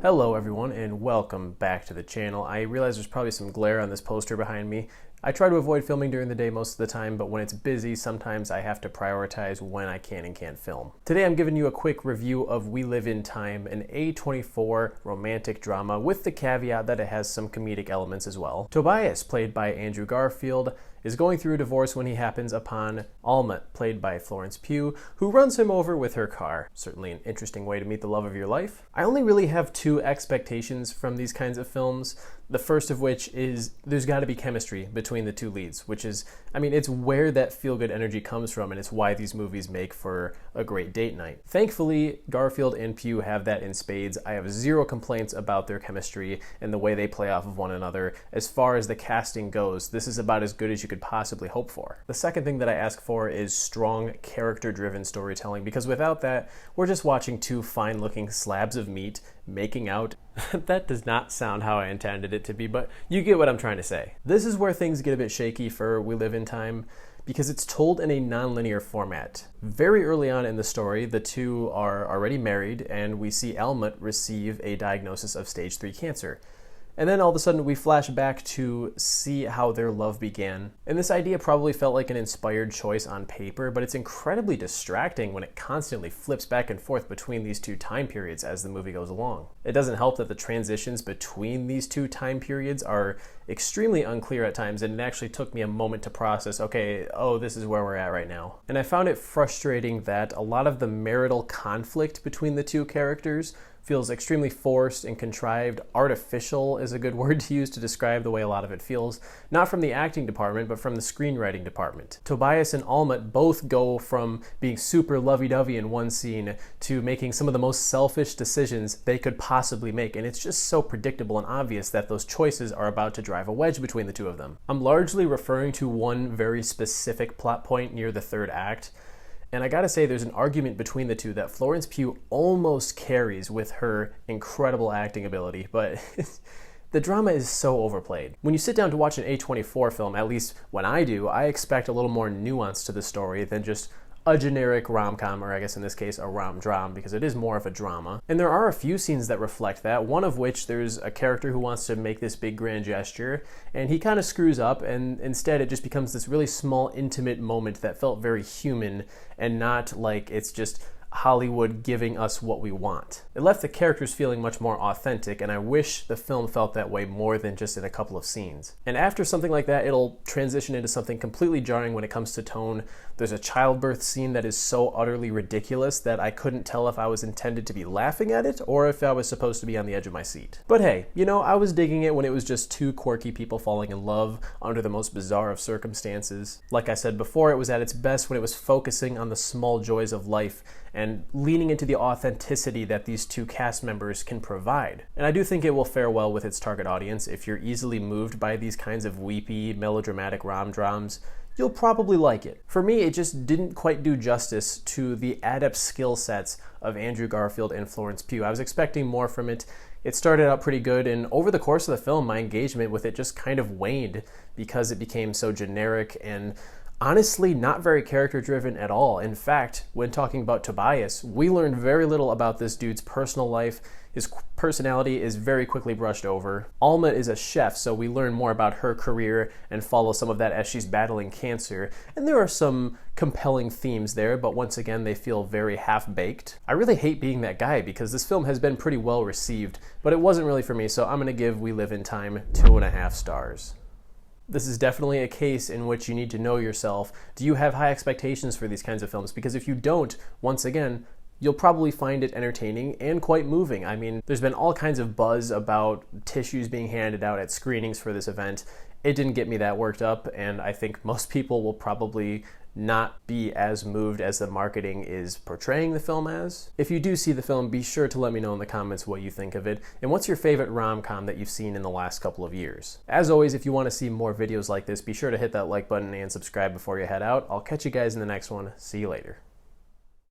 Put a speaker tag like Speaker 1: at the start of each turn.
Speaker 1: Hello everyone and welcome back to the channel. I realize there's probably some glare on this poster behind me. I try to avoid filming during the day most of the time, but when it's busy, sometimes I have to prioritize when I can and can't film. Today I'm giving you a quick review of We Live in Time, an A24 romantic drama with the caveat that it has some comedic elements as well. Tobias, played by Andrew Garfield, is going through a divorce when he happens upon Alma, played by Florence Pugh, who runs him over with her car. Certainly an interesting way to meet the love of your life. I only really have two expectations from these kinds of films. The first of which is there's got to be chemistry between the two leads, which is, it's where that feel-good energy comes from, and it's why these movies make for a great date night. Thankfully, Garfield and Pugh have that in spades. I have zero complaints about their chemistry and the way they play off of one another. As far as the casting goes, this is about as good as you could possibly hope for. The second thing that I ask for is strong, character-driven storytelling, because without that, we're just watching two fine-looking slabs of meat making out. That does not sound how I intended it to be, but you get what I'm trying to say. This is where things get a bit shaky for We Live in Time, because it's told in a non-linear format. Very early on in the story, the two are already married, and we see Alma receive a diagnosis of stage 3 cancer. And then all of a sudden we flash back to see how their love began. And this idea probably felt like an inspired choice on paper, but it's incredibly distracting when it constantly flips back and forth between these two time periods as the movie goes along. It doesn't help that the transitions between these two time periods are extremely unclear at times, and it actually took me a moment to process, this is where we're at right now. And I found it frustrating that a lot of the marital conflict between the two characters feels extremely forced and contrived. Artificial is a good word to use to describe the way a lot of it feels, not from the acting department, but from the screenwriting department. Tobias and Alma both go from being super lovey-dovey in one scene to making some of the most selfish decisions they could possibly make, and it's just so predictable and obvious that those choices are about to drive a wedge between the two of them. I'm largely referring to one very specific plot point near the third act. And I gotta say, there's an argument between the two that Florence Pugh almost carries with her incredible acting ability, but the drama is so overplayed. When you sit down to watch an A24 film, at least when I do, I expect a little more nuance to the story than just a generic rom-com, or I guess in this case a rom-dram, because it is more of a drama. And there are a few scenes that reflect that, one of which there's a character who wants to make this big grand gesture, and he kind of screws up, and instead it just becomes this really small, intimate moment that felt very human, and not like it's just Hollywood giving us what we want. It left the characters feeling much more authentic, and I wish the film felt that way more than just in a couple of scenes. And after something like that, it'll transition into something completely jarring when it comes to tone. There's a childbirth scene that is so utterly ridiculous that I couldn't tell if I was intended to be laughing at it or if I was supposed to be on the edge of my seat. But hey, I was digging it when it was just two quirky people falling in love under the most bizarre of circumstances. Like I said before, it was at its best when it was focusing on the small joys of life and leaning into the authenticity that these two cast members can provide. And I do think it will fare well with its target audience. If you're easily moved by these kinds of weepy, melodramatic rom-drams, you'll probably like it. For me, it just didn't quite do justice to the adept skill sets of Andrew Garfield and Florence Pugh. I was expecting more from it. It started out pretty good, and over the course of the film, my engagement with it just kind of waned because it became so generic and honestly not very character-driven at all. In fact, when talking about Tobias, we learned very little about this dude's personal life. His personality is very quickly brushed over. Alma is a chef, so we learn more about her career and follow some of that as she's battling cancer. And there are some compelling themes there, but once again, they feel very half-baked. I really hate being that guy because this film has been pretty well received, but it wasn't really for me, so I'm gonna give We Live in Time 2.5 stars. This is definitely a case in which you need to know yourself. Do you have high expectations for these kinds of films? Because if you don't, once again, you'll probably find it entertaining and quite moving. There's been all kinds of buzz about tissues being handed out at screenings for this event. It didn't get me that worked up, and I think most people will probably not be as moved as the marketing is portraying the film as. If you do see the film, be sure to let me know in the comments what you think of it, and what's your favorite rom-com that you've seen in the last couple of years. As always, if you want to see more videos like this, be sure to hit that like button and subscribe before you head out. I'll catch you guys in the next one. See you later.